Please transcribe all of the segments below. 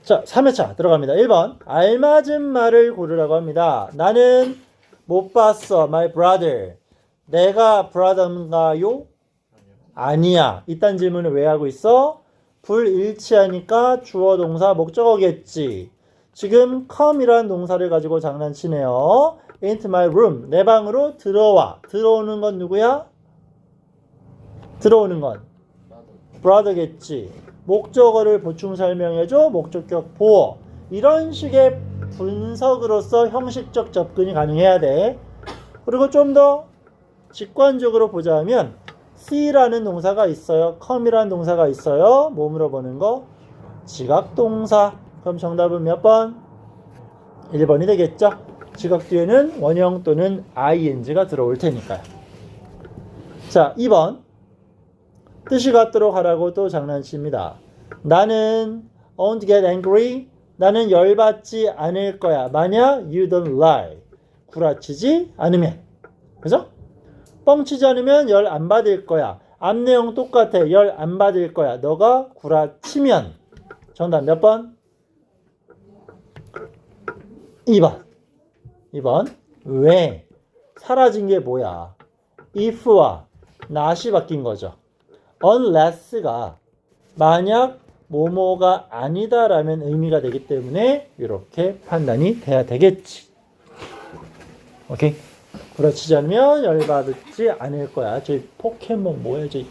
자, 3회차 들어갑니다. 1번. 알맞은 말을 고르라고 합니다. 나는 못 봤어. My brother. 내가 brother인가요? 아니야. 이딴 질문을 왜 하고 있어? 불일치하니까 주어 동사 목적어겠지. 지금 come이란 동사를 가지고 장난치네요. Into my room. 내 방으로 들어와. 들어오는 건 누구야? 들어오는 건 brother겠지. 목적어를 보충 설명해줘. 목적격 보어. 이런 식의 분석으로서 형식적 접근이 가능해야 돼. 그리고 좀 더 직관적으로 보자면 see라는 동사가 있어요. come이라는 동사가 있어요. 뭐 물어보는 거? 지각동사. 그럼 정답은 몇 번? 1번이 되겠죠. 지각 뒤에는 원형 또는 ing가 들어올 테니까요. 자, 2번. 뜻이 같도록 하라고 또 장난칩니다. 나는 won't get angry. 나는 열받지 않을 거야. 만약 you don't lie. 구라치지 않으면. 그죠? 뻥치지 않으면 열 안 받을 거야. 앞 내용 똑같아. 열 안 받을 거야. 너가 구라치면. 정답 몇 번? 2번. 2번. 왜? 사라진 게 뭐야? if와 not이 바뀐 거죠. unless가 만약 뭐뭐가 아니다라면 의미가 되기 때문에 이렇게 판단이 돼야 되겠지. 오케이? 구라치지 않으면 열받지 않을 거야. 저희 포켓몬 뭐야? 저희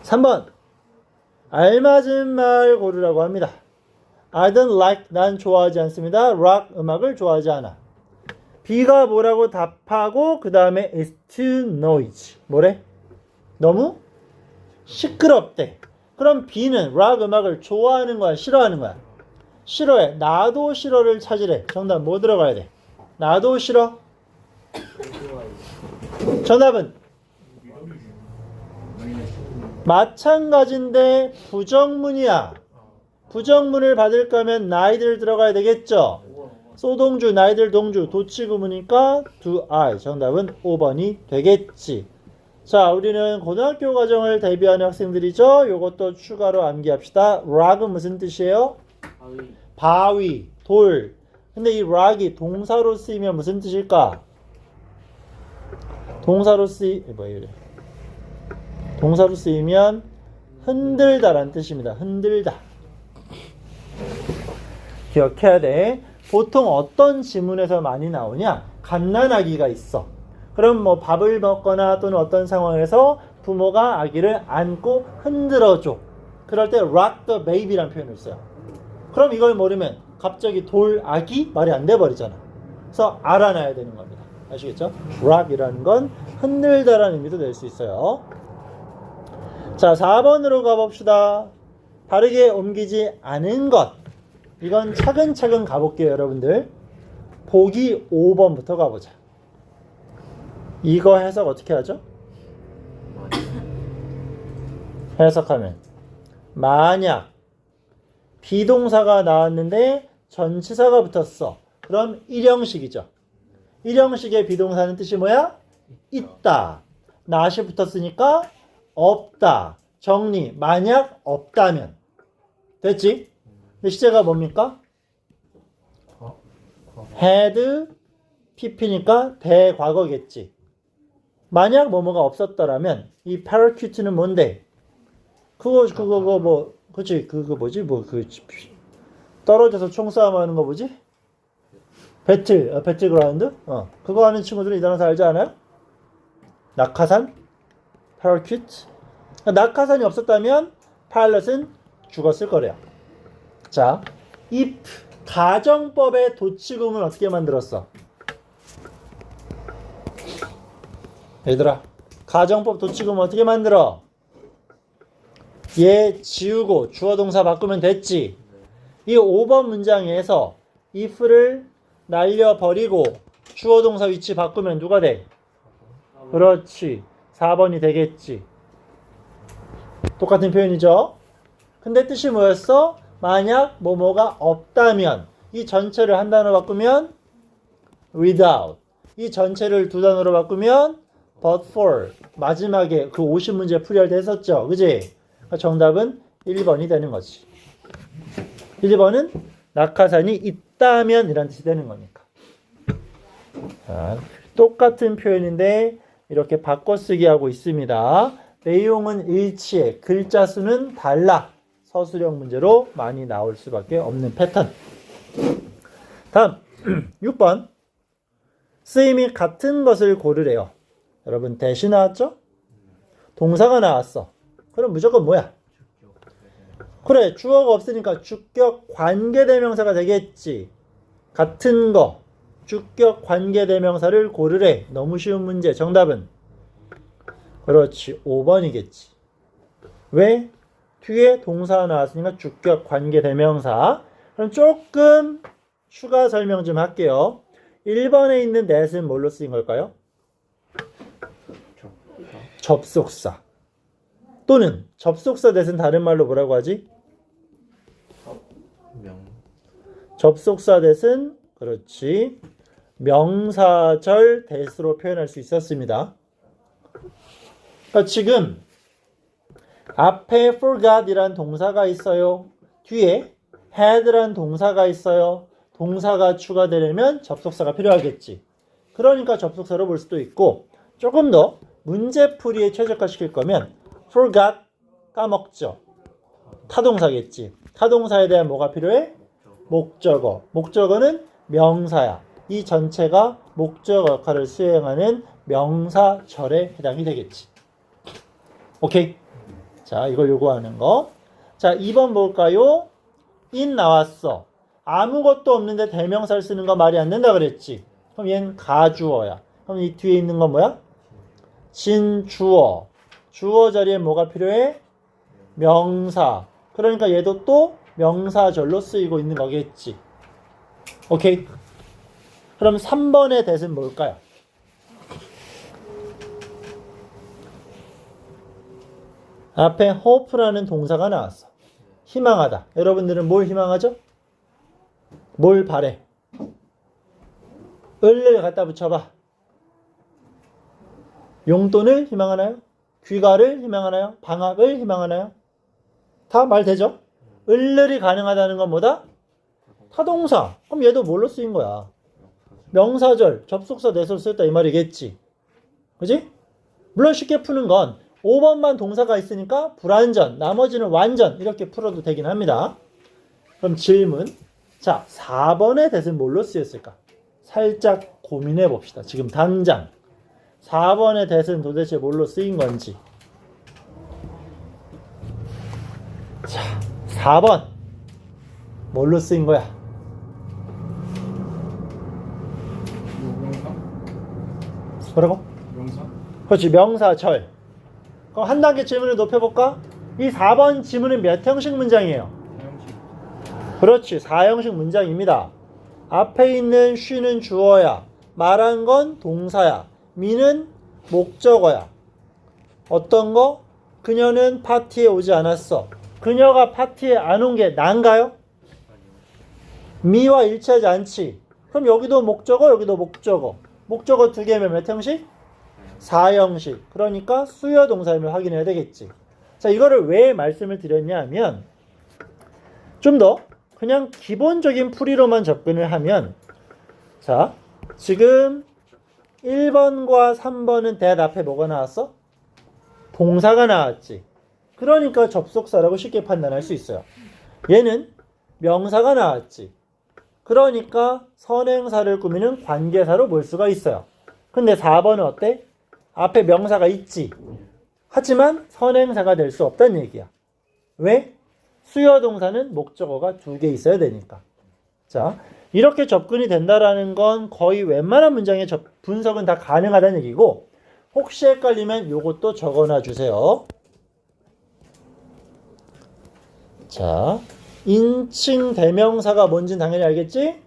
3번. 알맞은 말 고르라고 합니다. I don't like. 난 좋아하지 않습니다. rock 음악을 좋아하지 않아. B가 뭐라고 답하고 그 다음에 it's too noisy. 뭐래? 너무 시끄럽대. 그럼 B는 락 음악을 좋아하는 거야? 싫어하는 거야? 싫어해. 나도 싫어를 찾으래. 정답 뭐 들어가야 돼? 나도 싫어. 정답은 마찬가지인데 부정문이야. 부정문을 받을 거면 나이들 들어가야 되겠죠? 소동주, 나이들 동주, 도치구문이니까 do I. 정답은 5번이 되겠지. 자, 우리는 고등학교 과정을 대비하는 학생들이죠. 요것도 추가로 암기합시다. rock은 무슨 뜻이에요? 바위, 돌. 근데 이 rock이 동사로 쓰이면 무슨 뜻일까? 동사로 쓰이면 흔들다라는 뜻입니다. 흔들다. 기억해야 돼. 보통 어떤 지문에서 많이 나오냐? 갓난아기가 있어. 그럼 뭐 밥을 먹거나 또는 어떤 상황에서 부모가 아기를 안고 흔들어줘. 그럴 때 rock the baby라는 표현을 써요. 그럼 이걸 모르면 갑자기 돌 아기 말이 안 돼버리잖아. 그래서 알아놔야 되는 겁니다. 아시겠죠? rock이라는 건 흔들다라는 의미도 낼 수 있어요. 자, 4번으로 가봅시다. 바르게 옮기지 않은 것. 이건 차근차근 가볼게요, 여러분들. 보기 5번부터 가보자. 이거 해석 어떻게 하죠? 해석하면 만약 비동사가 나왔는데 전치사가 붙었어. 그럼 일형식이죠. 일형식의 비동사는 뜻이 뭐야? 있다. not이 붙었으니까 없다. 정리. 만약 없다면. 됐지? 근데 시제가 뭡니까? had, pp니까 대과거겠지. 만약 뭐뭐가 없었더라면 이 parakeet는 뭔데? 그거 그치? 그거 뭐지? 떨어져서 총싸움하는 거 뭐지? 배틀그라운드? 그거 하는 친구들은 이 단어사 알지 않아요? 낙하산? parakeet? 낙하산이 없었다면 파일럿은 죽었을 거래요. 자, if 가정법의 도치구문 어떻게 만들었어? 얘들아, 가정법 도치구문 어떻게 만들어? 얘 지우고 주어 동사 바꾸면 됐지. 이 5번 문장에서 if를 날려버리고 주어 동사 위치 바꾸면 누가 돼? 그렇지. 4번이 되겠지. 똑같은 표현이죠. 근데 뜻이 뭐였어? 만약 뭐뭐가 없다면. 이 전체를 한 단어 바꾸면 without. 이 전체를 두 단어로 바꾸면 but for. 마지막에 그 50문제 풀이할 때 했었죠. 그지? 정답은 1번이 되는 거지. 1번은 낙하산이 있다면 이란 뜻이 되는 거니까. 자, 똑같은 표현인데 이렇게 바꿔쓰기 하고 있습니다. 내용은 일치해. 글자 수는 달라. 서술형 문제로 많이 나올 수밖에 없는 패턴. 다음 6번. 쓰임이 같은 것을 고르래요. 여러분 대시 나왔죠? 동사가 나왔어. 그럼 무조건 뭐야? 그래, 주어가 없으니까 주격 관계대명사가 되겠지. 같은 거 주격 관계대명사를 고르래. 너무 쉬운 문제. 정답은 그렇지 5번이겠지. 왜? 뒤에 동사가 나왔으니까 주격 관계대명사. 그럼 조금 추가 설명 좀 할게요. 1번에 있는 that은 뭘로 쓰인 걸까요? 접속사. 또는 접속사 that은 다른 말로 뭐라고 하지? 접속사 that은 그렇지 명사절 that으로 표현할 수 있었습니다. 그러니까 지금 앞에 forgot이란 동사가 있어요. 뒤에 had란 동사가 있어요. 동사가 추가되려면 접속사가 필요하겠지. 그러니까 접속사로 볼 수도 있고 조금 더 문제풀이에 최적화시킬 거면 forgot 까먹죠. 타동사겠지. 타동사에 대한 뭐가 필요해? 목적어. 목적어는 명사야. 이 전체가 목적어 역할을 수행하는 명사절에 해당이 되겠지. 오케이? 자, 이걸 요구하는 거. 자, 2번 볼까요? in 나왔어. 아무것도 없는데 대명사를 쓰는 거 말이 안 된다 그랬지. 그럼 얘는 가주어야. 그럼 이 뒤에 있는 건 뭐야? 진주어. 주어 자리에 뭐가 필요해? 명사. 그러니까 얘도 또 명사절로 쓰이고 있는 거겠지. 오케이? 그럼 3번의 that은 뭘까요? 앞에 hope라는 동사가 나왔어. 희망하다. 여러분들은 뭘 희망하죠? 뭘 바래? 을을 갖다 붙여봐. 용돈을 희망하나요? 귀가를 희망하나요? 방학을 희망하나요? 다 말 되죠? 을을이 가능하다는 건 뭐다? 타동사. 그럼 얘도 뭘로 쓰인 거야? 명사절, 접속사 that으로 쓰였다 이 말이겠지. 그지? 물론 쉽게 푸는 건 5번만 동사가 있으니까 불완전, 나머지는 완전 이렇게 풀어도 되긴 합니다. 그럼 질문. 자, 4번의 that은 뭘로 쓰였을까? 살짝 고민해 봅시다. 지금 당장 4번의 that은 도대체 뭘로 쓰인 건지. 자, 4번 뭘로 쓰인 거야? 뭐라고? 명사? 그렇지, 명사절. 그럼 한 단계 질문을 높여볼까? 이 4번 지문은 몇 형식 문장이에요? 사형식. 그렇지, 4형식 문장입니다. 앞에 있는 she는 주어야. 말한 건 동사야. me는 목적어야. 어떤 거? 그녀는 파티에 오지 않았어. 그녀가 파티에 안 온 게 난가요? me와 일치하지 않지. 그럼 여기도 목적어, 여기도 목적어. 목적어 두 개면 몇 형식? 4형식. 그러니까 수요 동사임을 확인해야 되겠지. 자, 이거를 왜 말씀을 드렸냐 하면 좀 더 그냥 기본적인 풀이로만 접근을 하면, 자, 지금 1번과 3번은 that 앞에 뭐가 나왔어? 동사가 나왔지. 그러니까 접속사라고 쉽게 판단할 수 있어요. 얘는 명사가 나왔지. 그러니까 선행사를 꾸미는 관계사로 볼 수가 있어요. 근데 4번은 어때? 앞에 명사가 있지. 하지만 선행사가 될 수 없다는 얘기야. 왜? 수요 동사는 목적어가 2개 있어야 되니까. 자, 이렇게 접근이 된다라는 건 거의 웬만한 문장의 분석은 다 가능하다는 얘기고, 혹시 헷갈리면 요것도 적어놔 주세요. 자, 인칭 대명사가 뭔지는 당연히 알겠지?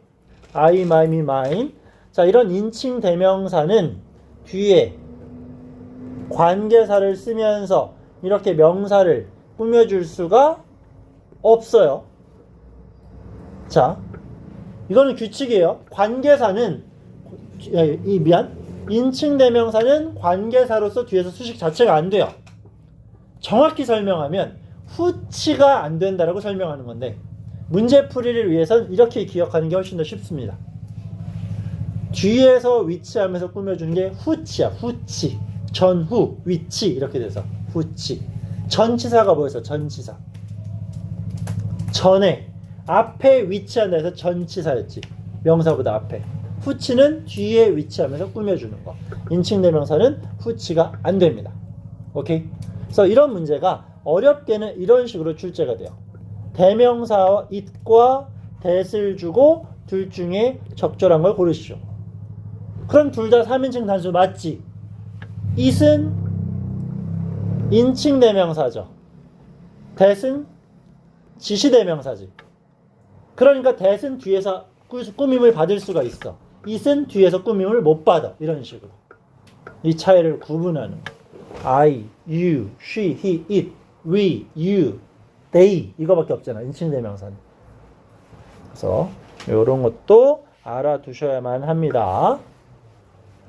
I, my, me, mine. 자, 이런 인칭 대명사는 뒤에 관계사를 쓰면서 이렇게 명사를 꾸며줄 수가 없어요. 자, 이거는 규칙이에요. 관계사는, 인칭 대명사는 관계사로서 뒤에서 수식 자체가 안 돼요. 정확히 설명하면 후치가 안 된다라고 설명하는 건데 문제풀이를 위해선 이렇게 기억하는 게 훨씬 더 쉽습니다. 뒤에서 위치하면서 꾸며주는 게 후치야. 후치. 전후, 위치 이렇게 돼서 후치. 전치사가 뭐였어? 전치사. 전에 앞에 위치한다 해서 전치사였지. 명사보다 앞에. 후치는 뒤에 위치하면서 꾸며주는 거. 인칭대명사는 후치가 안 됩니다. 오케이? 그래서 이런 문제가 어렵게는 이런 식으로 출제가 돼요. 대명사와 it과 that을 주고 둘 중에 적절한 걸 고르시오. 그럼 둘 다 3인칭 단수 맞지? it은 인칭대명사죠. that은 지시대명사지. 그러니까 that은 뒤에서 꾸밈을 받을 수가 있어. it은 뒤에서 꾸밈을 못 받아. 이런 식으로. 이 차이를 구분하는 거. I, you, she, he, it, we, you, they 이거밖에 없잖아. 인칭대명사는. 그래서 이런 것도 알아두셔야만 합니다.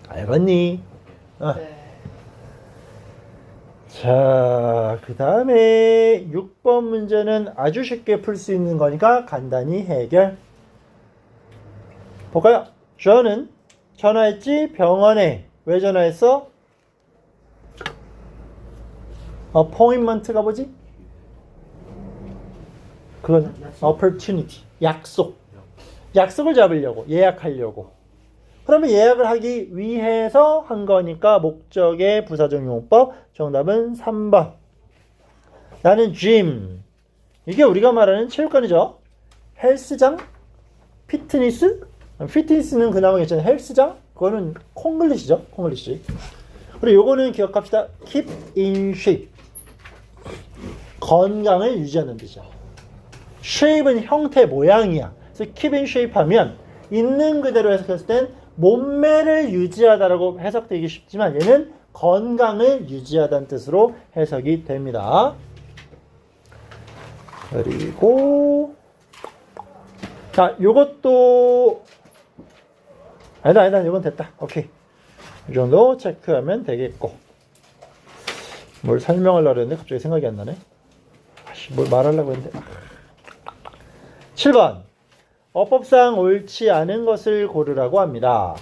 알겠니? 네. 자, 그 다음에 6번 문제는 아주 쉽게 풀 수 있는 거니까 간단히 해결. 볼까요? 저는 전화했지 병원에. 왜 전화했어? appointment가 뭐지? 그건 opportunity. 약속. 약속을 잡으려고. 예약하려고. 그러면 예약을 하기 위해서 한 거니까 목적의 부사적 용법. 정답은 3번. 나는 gym. 이게 우리가 말하는 체육관이죠. 헬스장? 피트니스? 피트니스는 그나마 괜찮아요. 헬스장? 그거는 콩글리시죠. 콩글리시. 그리고 요거는 기억합시다. keep in shape. 건강을 유지하는 뜻이야. shape은 형태, 모양이야. 그래서 keep in shape 하면 있는 그대로 해석했을 땐 몸매를 유지하다라고 해석되기 쉽지만 얘는 건강을 유지하다는 뜻으로 해석이 됩니다. 그리고 자, 요것도 아니다, 이건 됐다. 오케이. 이 정도 체크하면 되겠고. 뭘 설명하려고 했는데 갑자기 생각이 안 나네. 뭘 말하려고 했는데. 7번. 어법상 옳지 않은 것을 고르라고 합니다.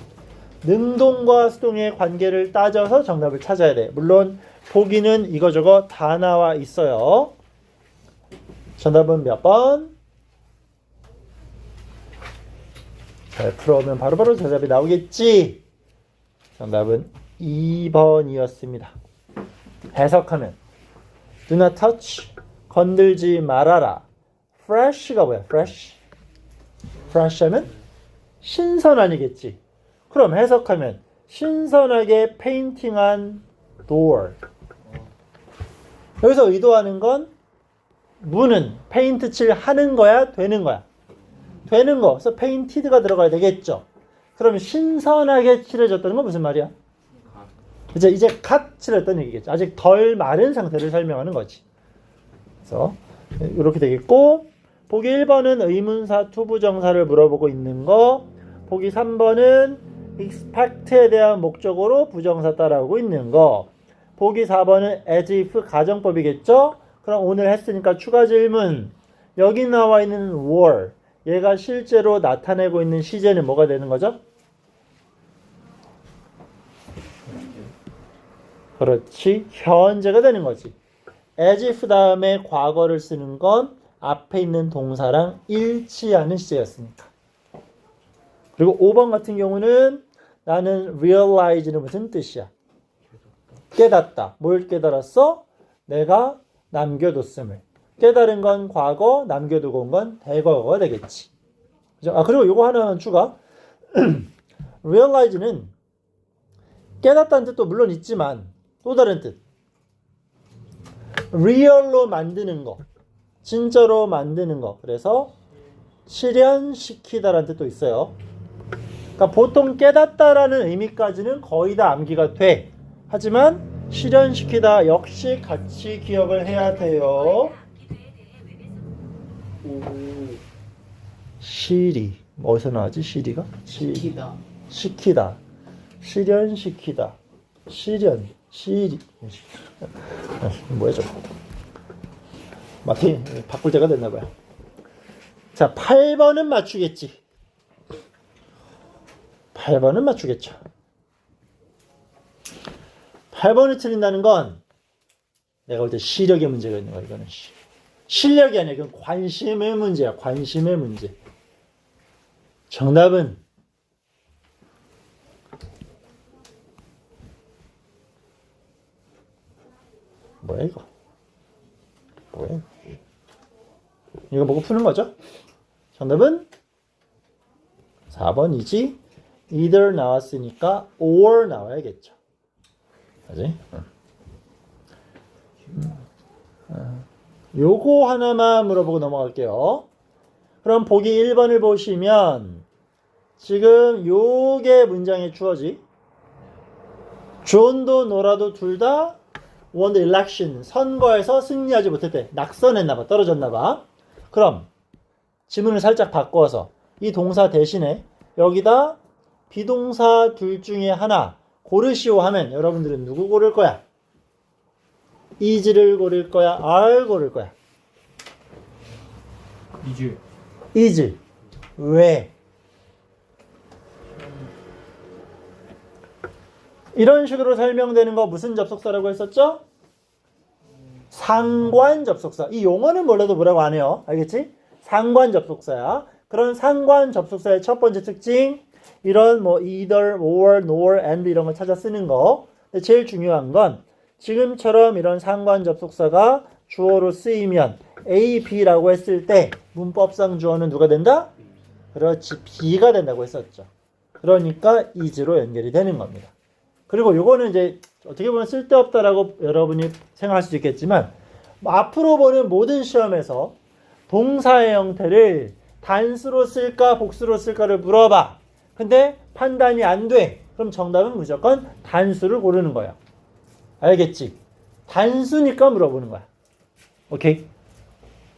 능동과 수동의 관계를 따져서 정답을 찾아야 돼. 물론 보기는 이거저거 다 나와 있어요. 정답은 몇 번? 잘 풀어오면 바로바로 대답이 나오겠지. 정답은 2번이었습니다. 해석하면 Do not touch. 건들지 말아라. Fresh가 뭐야? Fresh. Fresh 하면 신선하니겠지. 그럼 해석하면 신선하게 페인팅한 door. 여기서 의도하는 건 문은 페인트 칠 하는 거야? 되는 거야? 되는 거. 그래서 페인티드가 들어가야 되겠죠. 그럼 신선하게 칠해졌다는 건 무슨 말이야? 이제 갓 칠했다는 얘기겠죠. 아직 덜 마른 상태를 설명하는 거지. 그래서 이렇게 되겠고, 보기 1번은 의문사 투부정사를 물어보고 있는 거, 보기 3번은 expect에 대한 목적어로 부정사 따라오고 있는 거, 보기 4번은 as if 가정법이겠죠. 그럼 오늘 했으니까 추가 질문. 여기 나와 있는 were, 얘가 실제로 나타내고 있는 시제는 뭐가 되는 거죠? 그렇지, 현재가 되는 거지. as if 다음에 과거를 쓰는 건 앞에 있는 동사랑 일치하는 시제였으니까. 그리고 5번 같은 경우는 나는 realize는 무슨 뜻이야? 깨닫다. 뭘 깨달았어? 내가 남겨뒀음을. 깨달은 건 과거, 남겨두고 온 건 대과거가 되겠지. 그죠? 그리고 요거 하나 추가. realize는 깨닫다는 뜻도 물론 있지만 또 다른 뜻. real로 만드는 거. 진짜로 만드는 거. 그래서 실현시키다라는 뜻도 있어요. 그러니까 보통 깨닫다라는 의미까지는 거의 다 암기가 돼. 하지만 실현시키다 역시 같이 기억을 해야 돼요. 시리. 어디서 나왔지? 시리가? 시키다. 시키다. 실현시키다. 실현. 시리. 뭐야 저거. 마틴 바꿀 때가 됐나 봐요. 자, 8번은 맞추겠지. 8번은 맞추겠죠. 8번을 틀린다는 건 내가 볼 때 시력의 문제가 있는 거야. 이거는 실력이 아니야. 이건 관심의 문제야. 관심의 문제. 정답은 뭐야 이거? 뭐야? 이거 보고 푸는 거죠? 정답은 4번이지. either 나왔으니까 or 나와야겠죠. 그지? 요거 하나만 물어보고 넘어갈게요. 그럼 보기 1번을 보시면 지금 요게 문장의 주어지. 존도 노라도 둘 다 won the election, 선거에서 승리하지 못했대. 낙선했나봐. 떨어졌나봐. 그럼 지문을 살짝 바꿔서 이 동사 대신에 여기다 비동사 둘 중에 하나 고르시오 하면 여러분들은 누구 고를 거야? is를 고를 거야? are 고를 거야? is. 왜? 이런 식으로 설명되는 거 무슨 접속사라고 했었죠? 상관 접속사. 이 용어는 몰라도 뭐라고 안 해요. 알겠지? 상관 접속사야. 그런 상관 접속사의 첫 번째 특징, 이런 뭐 either, or, nor, and 이런 걸 찾아 쓰는 거. 근데 제일 중요한 건 지금처럼 이런 상관 접속사가 주어로 쓰이면 A, B라고 했을 때 문법상 주어는 누가 된다? 그렇지, B가 된다고 했었죠. 그러니까 is로 연결이 되는 겁니다. 그리고 요거는 이제 어떻게 보면 쓸데없다라고 여러분이 생각할 수도 있겠지만 앞으로 보는 모든 시험에서 동사의 형태를 단수로 쓸까 복수로 쓸까를 물어봐. 근데 판단이 안 돼. 그럼 정답은 무조건 단수를 고르는 거야. 알겠지? 단수니까 물어보는 거야. 오케이?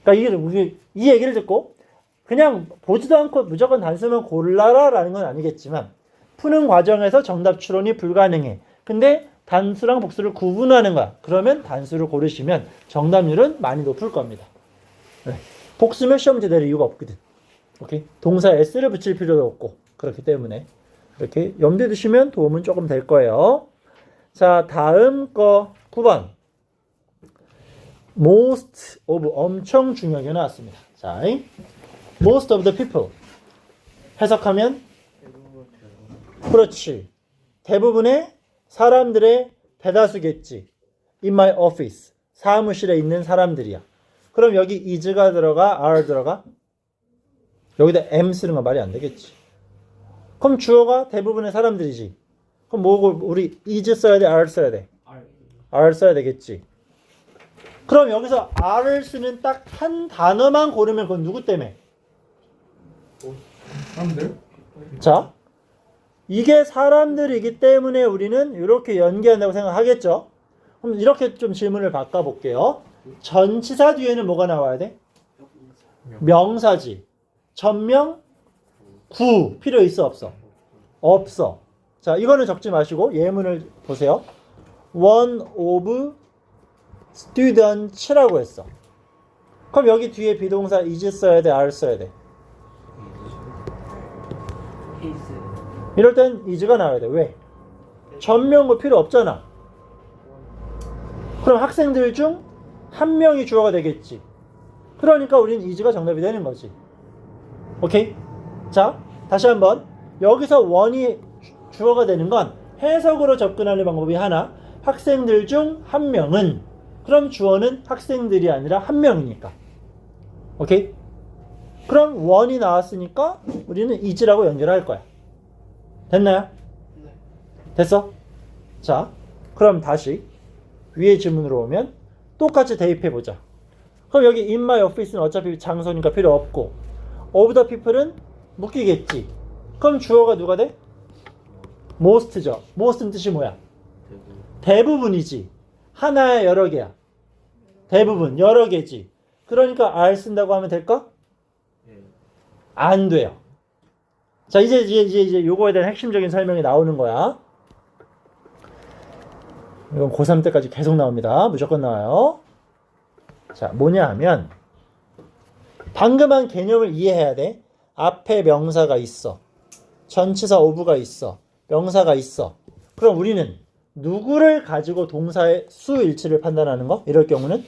그러니까 이 얘기를 듣고 그냥 보지도 않고 무조건 단수만 골라라 라는 건 아니겠지만 푸는 과정에서 정답 추론이 불가능해. 근데 단수랑 복수를 구분하는 거야. 그러면 단수를 고르시면 정답률은 많이 높을 겁니다. 네. 복수면 시험 문제 낼 이유가 없거든. 오케이? 동사에 s를 붙일 필요도 없고 그렇기 때문에 이렇게 염두에 두시면 도움은 조금 될 거예요. 자, 다음 거 9번. most of 엄청 중요하게 나왔습니다. 자, most of the people 해석하면 그렇지. 대부분의 사람들의 대다수겠지. In my office. 사무실에 있는 사람들이야. 그럼 여기 is가 들어가, are 들어가? 여기다 am 쓰는 건 말이 안 되겠지. 그럼 주어가 대부분의 사람들이지. 그럼 뭐 우리 is 써야 돼, are 써야 돼? are 써야 되겠지. 그럼 여기서 are를 쓰는 딱 한 단어만 고르면 그건 누구 때문에? 사람들? 자, 이게 사람들이기 때문에 우리는 이렇게 연기한다고 생각하겠죠? 그럼 이렇게 좀 질문을 바꿔볼게요. 전치사 뒤에는 뭐가 나와야 돼? 명사지. 전명, 구 필요 있어 없어? 없어. 자, 이거는 적지 마시고 예문을 보세요. One of students라고 했어. 그럼 여기 뒤에 비동사 is 써야 돼, are 써야 돼? 이럴 땐 is가 나와야 돼. 왜? 전명구 필요 없잖아. 그럼 학생들 중 한 명이 주어가 되겠지. 그러니까 우리는 is가 정답이 되는 거지. 오케이? 자, 다시 한번. 여기서 one이 주어가 되는 건 해석으로 접근하는 방법이 하나. 학생들 중 한 명은, 그럼 주어는 학생들이 아니라 한 명이니까. 오케이? 그럼 one이 나왔으니까 우리는 is라고 연결할 거야. 됐나요? 됐어? 자, 그럼 다시 위에 질문으로 오면 똑같이 대입해보자. 그럼 여기 in my office는 어차피 장소니까 필요 없고 of the people은 묶이겠지. 그럼 주어가 누가 돼? most죠. most는 뜻이 뭐야? 대부분이지. 하나야 여러 개야? 대부분 여러 개지. 그러니까 are 쓴다고 하면 될까? 안 돼요. 자, 이제 요거에 대한 핵심적인 설명이 나오는 거야. 이건 고3 때까지 계속 나옵니다. 무조건 나와요. 자, 뭐냐 하면 방금 한 개념을 이해해야 돼. 앞에 명사가 있어. 전치사 오브가 있어. 명사가 있어. 그럼 우리는 누구를 가지고 동사의 수일치를 판단하는 거? 이럴 경우는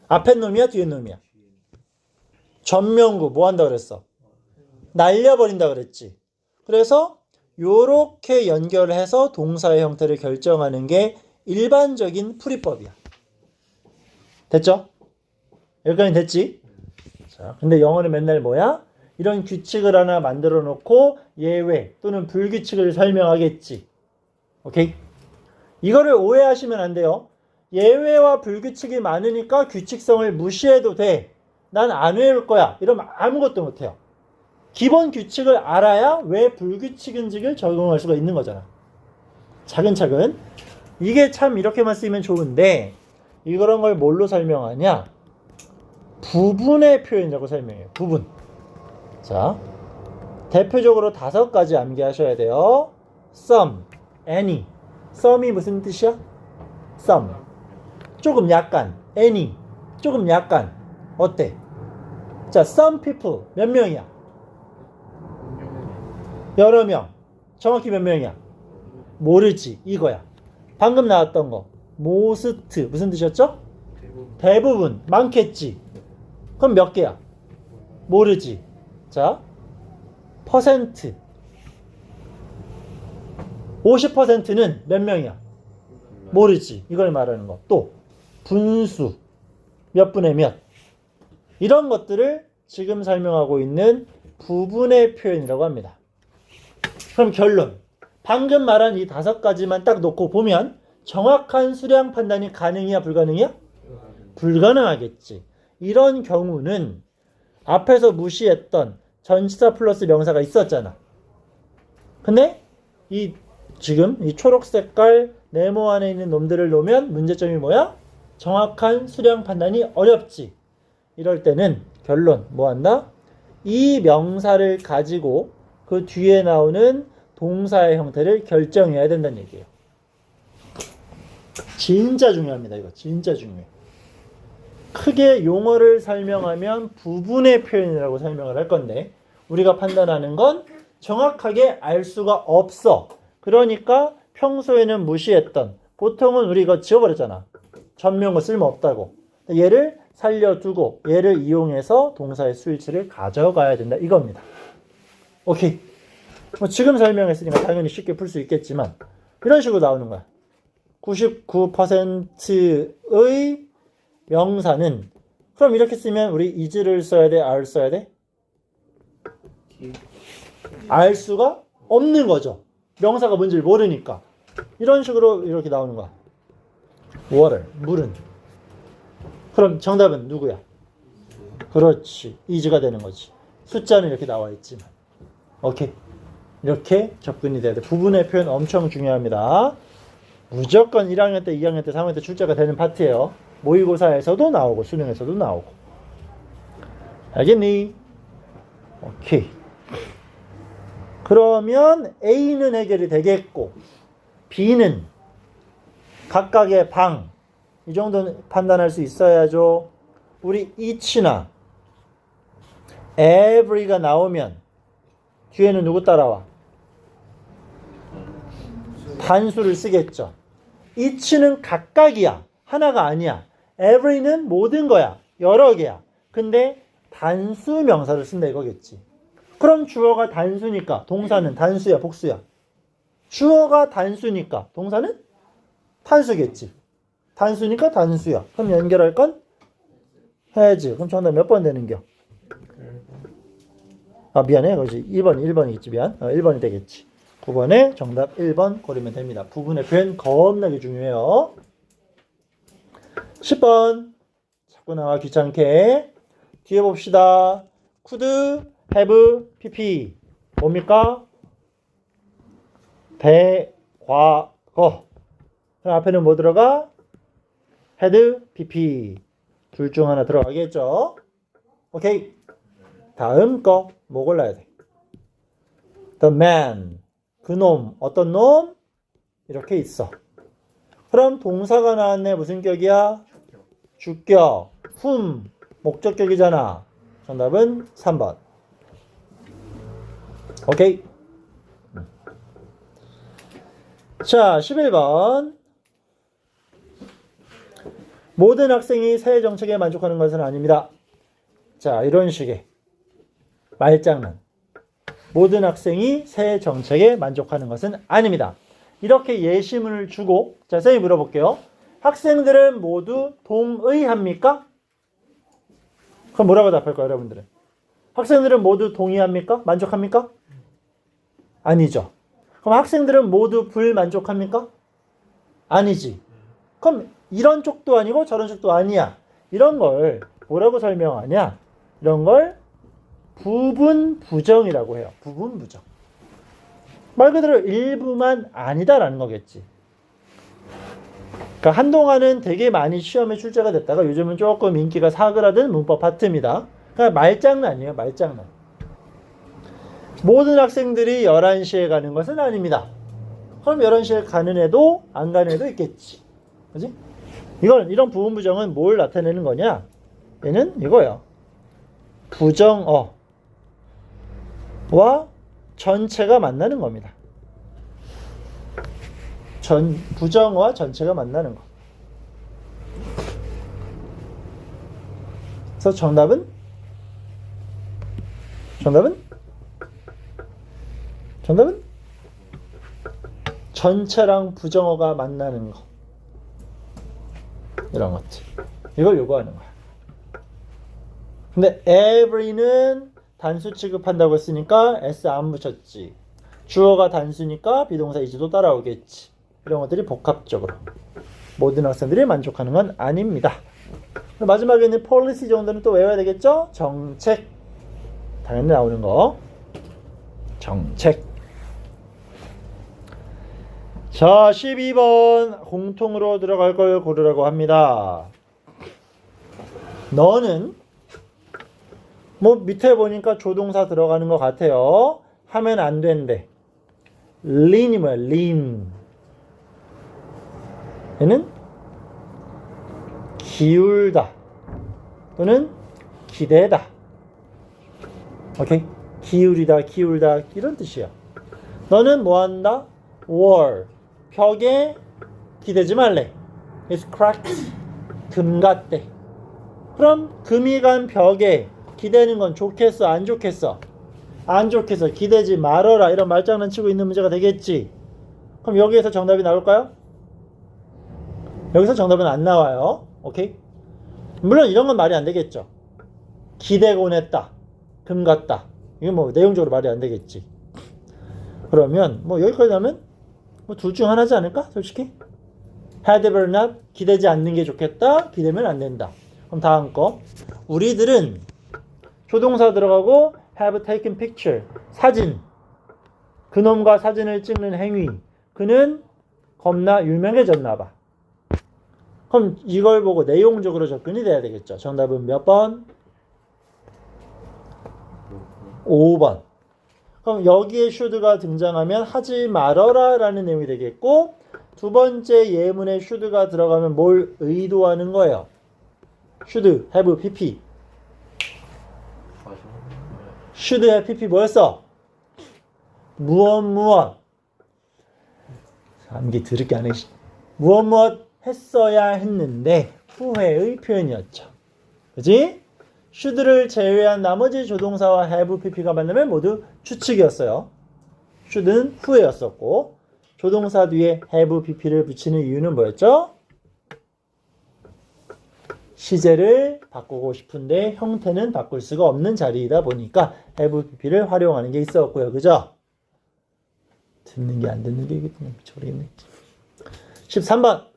앞에 놈이야, 뒤에 놈이야? 전명구 뭐 한다 그랬어? 날려버린다 그랬지. 그래서 요렇게 연결해서 동사의 형태를 결정하는 게 일반적인 풀이법이야. 됐죠? 여기까지 됐지? 자, 근데 영어는 맨날 뭐야? 이런 규칙을 하나 만들어 놓고 예외 또는 불규칙을 설명하겠지. 오케이? 이거를 오해하시면 안 돼요. 예외와 불규칙이 많으니까 규칙성을 무시해도 돼. 난 안 외울 거야. 이러면 아무것도 못해요. 기본 규칙을 알아야 왜 불규칙인지를 적용할 수가 있는 거잖아. 차근차근. 이게 참 이렇게만 쓰이면 좋은데 이런 걸 뭘로 설명하냐? 부분의 표현이라고 설명해요. 부분. 자, 대표적으로 5가지 암기하셔야 돼요. some, any. some이 무슨 뜻이야? some. 조금 약간. any. 조금 약간. 어때? 자, some people. 몇 명이야? 여러 명. 정확히 몇 명이야? 모르지. 이거야. 방금 나왔던 거. most. 무슨 뜻이었죠? 대부분. 많겠지. 그럼 몇 개야? 모르지. 자, 퍼센트. 50%는 몇 명이야? 모르지. 이걸 말하는 거. 또 분수. 몇 분의 몇. 이런 것들을 지금 설명하고 있는 부분의 표현이라고 합니다. 그럼 결론. 방금 말한 이 5가지만 딱 놓고 보면 정확한 수량 판단이 가능이야, 불가능이야? 불가능하겠지. 이런 경우는 앞에서 무시했던 전치사 플러스 명사가 있었잖아. 근데 지금 이 초록 색깔 네모 안에 있는 놈들을 놓으면 문제점이 뭐야? 정확한 수량 판단이 어렵지. 이럴 때는 결론 뭐 한다? 이 명사를 가지고 그 뒤에 나오는 동사의 형태를 결정해야 된다는 얘기예요. 진짜 중요합니다. 이거 진짜 중요해. 크게 용어를 설명하면 부분의 표현이라고 설명을 할 건데 우리가 판단하는 건 정확하게 알 수가 없어. 그러니까 평소에는 무시했던, 보통은 우리 이거 지워버렸잖아. 전명어 쓸모없다고. 얘를 살려두고 얘를 이용해서 동사의 수일치를 가져가야 된다. 이겁니다. 오케이. 뭐 지금 설명했으니까 당연히 쉽게 풀 수 있겠지만 이런 식으로 나오는 거야. 99%의 명사는 그럼 이렇게 쓰면 우리 is를 써야 돼? are 써야 돼? 알 수가 없는 거죠. 명사가 뭔지를 모르니까. 이런 식으로 이렇게 나오는 거야. water, 물은. 그럼 정답은 누구야? 그렇지. is가 되는 거지. 숫자는 이렇게 나와 있지만. 오케이. 이렇게 접근이 돼야 돼. 부분의 표현 엄청 중요합니다. 무조건 1학년 때, 2학년 때, 3학년 때 출제가 되는 파트예요. 모의고사에서도 나오고 수능에서도 나오고. 알겠니? 오케이. 그러면 A는 해결이 되겠고 B는 각각의 방, 이 정도는 판단할 수 있어야죠. 우리 each나 every가 나오면 뒤에는 누구 따라와? 단수를 쓰겠죠. each는 각각이야. 하나가 아니야. every는 모든 거야. 여러 개야. 근데 단수 명사를 쓴다 이거겠지. 그럼 주어가 단수니까 동사는 단수야, 복수야? 주어가 단수니까 동사는 단수겠지. 단수니까 단수야. 그럼 연결할 건 has. 그럼 정답 몇 번 되는겨? 아, 미안해. 그렇지. 1번이겠지. 미안. 1번이 되겠지. 9번에 정답 1번 고르면 됩니다. 부분의 표현 겁나게 중요해요. 10번. 자꾸 나와 귀찮게. 뒤에 봅시다. could, have, pp. 뭡니까? 대과거. 그럼 앞에는 뭐 들어가? had, pp. 둘 중 하나 들어가겠죠? 오케이. 다음 거 뭐 골라야 돼? The man. 그놈. 어떤 놈? 이렇게 있어. 그럼 동사가 나왔네. 무슨 격이야? 주격, whom 목적격이잖아. 정답은 3번. 오케이. 자, 11번. 모든 학생이 새 정책에 만족하는 것은 아닙니다. 자, 이런 식의 말장난. 모든 학생이 새 정책에 만족하는 것은 아닙니다. 이렇게 예시문을 주고, 자, 선생님이 물어볼게요. 학생들은 모두 동의합니까? 그럼 뭐라고 답할까요, 여러분들은? 학생들은 모두 동의합니까? 만족합니까? 아니죠. 그럼 학생들은 모두 불만족합니까? 아니지. 그럼 이런 쪽도 아니고 저런 쪽도 아니야. 이런 걸 뭐라고 설명하냐? 이런 걸 부분 부정이라고 해요. 부분 부정. 말 그대로 일부만 아니다라는 거겠지. 그러니까 한동안은 되게 많이 시험에 출제가 됐다가 요즘은 조금 인기가 사그라든 문법 파트입니다. 그러니까 말장난이에요. 말장난. 모든 학생들이 11시에 가는 것은 아닙니다. 그럼 11시에 가는 애도 안 가는 애도 있겠지. 그지? 이런 부분 부정은 뭘 나타내는 거냐? 얘는 이거예요. 부정어와 전체가 만나는 겁니다. 부정어와 전체가 만나는 거. 그래서 정답은 전체랑 부정어가 만나는 거. 이런 것들. 이걸 요구하는 거야. 근데 every는 단수 취급한다고 했으니까 s 안 붙였지. 주어가 단수니까 비동사 is도 따라오겠지. 이런 것들이 복합적으로 모든 학생들이 만족하는 건 아닙니다. 마지막에는 policy 정도는 또 외워야 되겠죠? 정책. 당연히 나오는 거. 정책. 자, 12번 공통으로 들어갈 걸 고르라고 합니다. 너는 뭐 밑에 보니까 조동사 들어가는 것 같아요. 하면 안 된대. lean이 뭐야? lean. 얘는 기울다 또는 기대다. 오케이? 기울이다, 기울다 이런 뜻이야. 너는 뭐 한다? wall. 벽에 기대지 말래. It's cracked. 금 같대. 그럼 금이 간 벽에 기대는 건 좋겠어? 안 좋겠어? 안 좋겠어. 기대지 말어라. 이런 말장난 치고 있는 문제가 되겠지. 그럼 여기에서 정답이 나올까요? 여기서 정답은 안 나와요. 오케이? 물론 이런 건 말이 안 되겠죠. 기대곤 했다. 금 같다. 이게 뭐 내용적으로 말이 안 되겠지. 그러면 뭐 여기까지 하면 뭐 둘 중 하나지 않을까? 솔직히. had better not. 기대지 않는 게 좋겠다. 기대면 안 된다. 그럼 다음 거. 우리들은 조동사 들어가고 have taken picture. 사진. 그놈과 사진을 찍는 행위. 그는 겁나 유명해졌나 봐. 그럼 이걸 보고 내용적으로 접근이 돼야 되겠죠. 정답은 몇 번? 5번. 그럼 여기에 should가 등장하면 하지 말어라 라는 내용이 되겠고, 두 번째 예문에 should가 들어가면 뭘 의도하는 거예요? should have pp. should have pp 뭐였어? 무엇 암기 드럽게 안 해. 무엇 했어야 했는데 후회의 표현이었죠. 그지? should를 제외한 나머지 조동사와 have pp가 만나면 모두 추측이었어요. should는 후회였었고, 조동사 뒤에 have pp를 붙이는 이유는 뭐였죠? 시제를 바꾸고 싶은데 형태는 바꿀 수가 없는 자리이다 보니까 have pp를 활용하는 게 있었고요. 그죠? 듣는 게 안 듣는 게 그냥 미쳐버리겠네. 13번.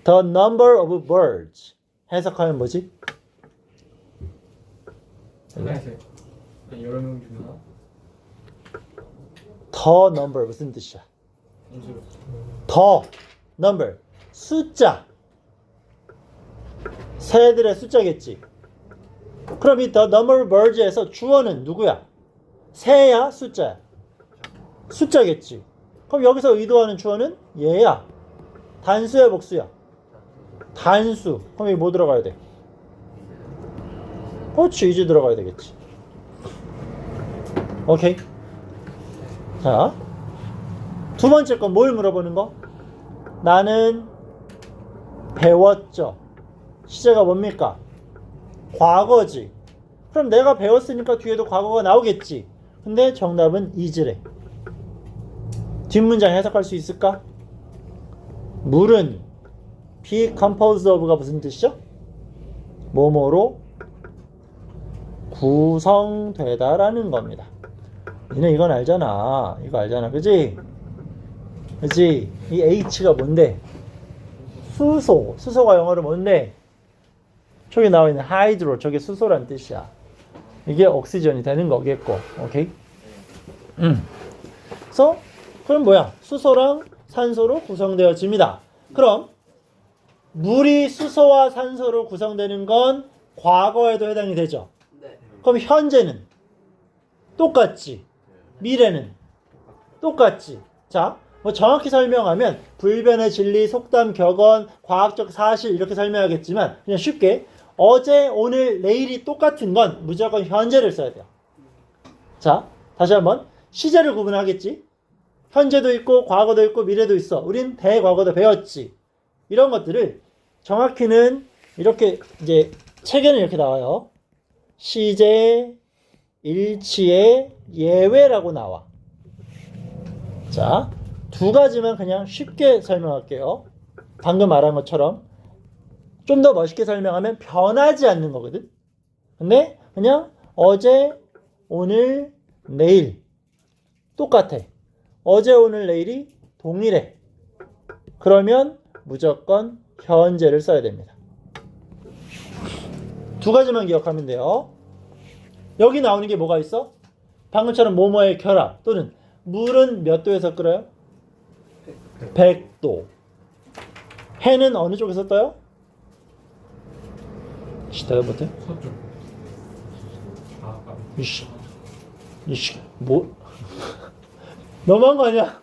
The number of birds. 해석하면 뭐지? 여러 명 중에 하나? The number 무슨 뜻이야? The number 숫자. 새들의 숫자겠지. 그럼 이 the number of birds에서 주어는 누구야? 새야? 숫자야? 숫자겠지. 그럼 여기서 의도하는 주어는 얘야. 단수야? 복수야? 단수. 그럼 여기 뭐 들어가야 돼? 그렇지, 이제 들어가야 되겠지. 오케이. 자, 두 번째 건 뭘 물어보는 거? 나는 배웠죠. 시제가 뭡니까? 과거지. 그럼 내가 배웠으니까 뒤에도 과거가 나오겠지. 근데 정답은 is래. 뒷문장 해석할 수 있을까? 물은 be composed of가 무슨 뜻이죠? 뭐뭐로 구성되다라는 겁니다. 니네 이건 알잖아. 이거 알잖아. 그지? 그지? 이 H가 뭔데? 수소. 수소가 영어로 뭔데? 저기 나와 있는 하이드로. 저게 수소란 뜻이야. 이게 옥시전이 되는 거겠고. 오케이? 그래서 그럼 뭐야? 수소랑 산소로 구성되어집니다. 그럼 물이 수소와 산소로 구성되는 건 과거에도 해당이 되죠. 네. 그럼 현재는 똑같지. 미래는 똑같지. 자, 뭐 정확히 설명하면 불변의 진리, 속담, 격언, 과학적 사실 이렇게 설명하겠지만 그냥 쉽게 어제, 오늘, 내일이 똑같은 건 무조건 현재를 써야 돼요. 자, 다시 한번 시제를 구분하겠지. 현재도 있고 과거도 있고 미래도 있어. 우린 대과거도 배웠지. 이런 것들을 정확히는 이렇게 이제 책에는 이렇게 나와요. 시제, 일치의 예외라고 나와. 자, 두 가지만 그냥 쉽게 설명할게요. 방금 말한 것처럼 좀 더 멋있게 설명하면 변하지 않는 거거든. 근데 그냥 어제, 오늘, 내일 똑같아. 어제, 오늘, 내일이 동일해. 그러면 무조건 현재를 써야 됩니다. 두 가지만 기억하면 돼요. 여기 나오는 게 뭐가 있어? 방금처럼 뭐뭐의 결합 또는 물은 몇 도에서 끓어요? 100도. 해는 어느 쪽에서 떠요? 시다요 못해? 서쪽. 이씨, 뭐? 너무한 거 아니야?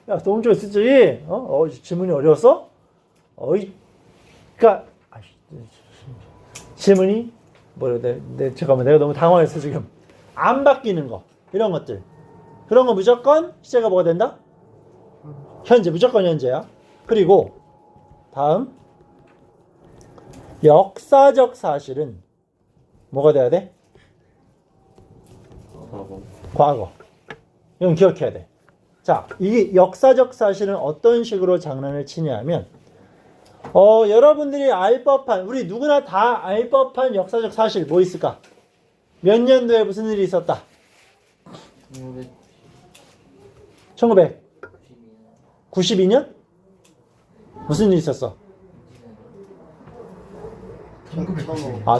야, 동쪽에 쓰지? 질문이 어려웠어? 그니까, 질문이, 잠깐만, 내가 너무 당황했어, 지금. 안 바뀌는 거. 이런 것들. 그런 거 무조건 시제가 뭐가 된다? 현재, 무조건 현재야. 그리고, 다음. 역사적 사실은 뭐가 돼야 돼? 과거. 이건 기억해야 돼. 자, 이 역사적 사실은 어떤 식으로 장난을 치냐면 여러분들이 알 법한, 우리 누구나 다 알 법한 역사적 사실 뭐 있을까? 몇 년도에 무슨 일이 있었다? 1992년? 무슨 일이 있었어?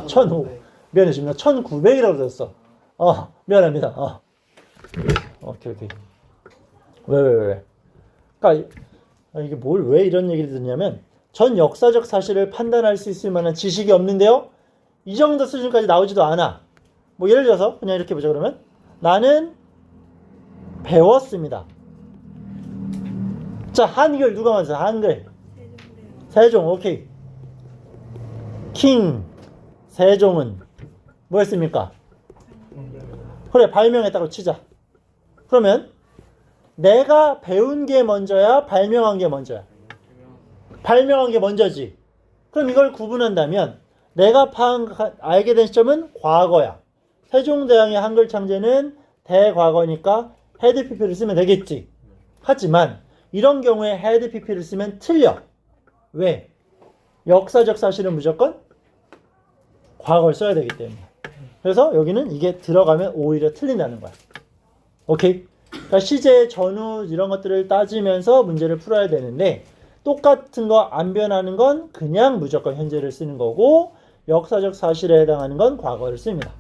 1500. 미안해, 지금 1900이라고 썼어. 미안합니다. 오케이. 왜? 그러니까 이게 왜 이런 얘기를 듣냐면 전 역사적 사실을 판단할 수 있을 만한 지식이 없는데요. 이 정도 수준까지 나오지도 않아. 뭐 예를 들어서 그냥 이렇게 보자 그러면 나는 배웠습니다. 자, 한글 누가 먼저? 한글. 세종. 오케이. 킹 세종은 뭐 했습니까? 그래, 발명했다고 치자. 그러면 내가 배운 게 먼저야, 발명한 게 먼저야? 발명한 게 먼저지. 그럼 이걸 구분한다면 내가 알게 된 시점은 과거야. 세종대왕의 한글 창제는 대과거니까 had pp를 쓰면 되겠지. 하지만 이런 경우에 had pp를 쓰면 틀려. 왜? 역사적 사실은 무조건 과거를 써야 되기 때문에. 그래서 여기는 이게 들어가면 오히려 틀린다는 거야. 오케이? 그러니까 시제, 전후 이런 것들을 따지면서 문제를 풀어야 되는데 똑같은 거 안 변하는 건 그냥 무조건 현재를 쓰는 거고 역사적 사실에 해당하는 건 과거를 씁니다.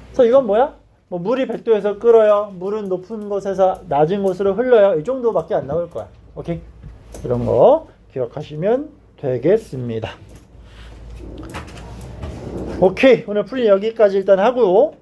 그래서 이건 뭐야? 뭐 물이 100도에서 끓어요. 물은 높은 곳에서 낮은 곳으로 흘러요. 이 정도밖에 안 나올 거야. 오케이? 이런 거 기억하시면 되겠습니다. 오케이, 오늘 풀이 여기까지 일단 하고요.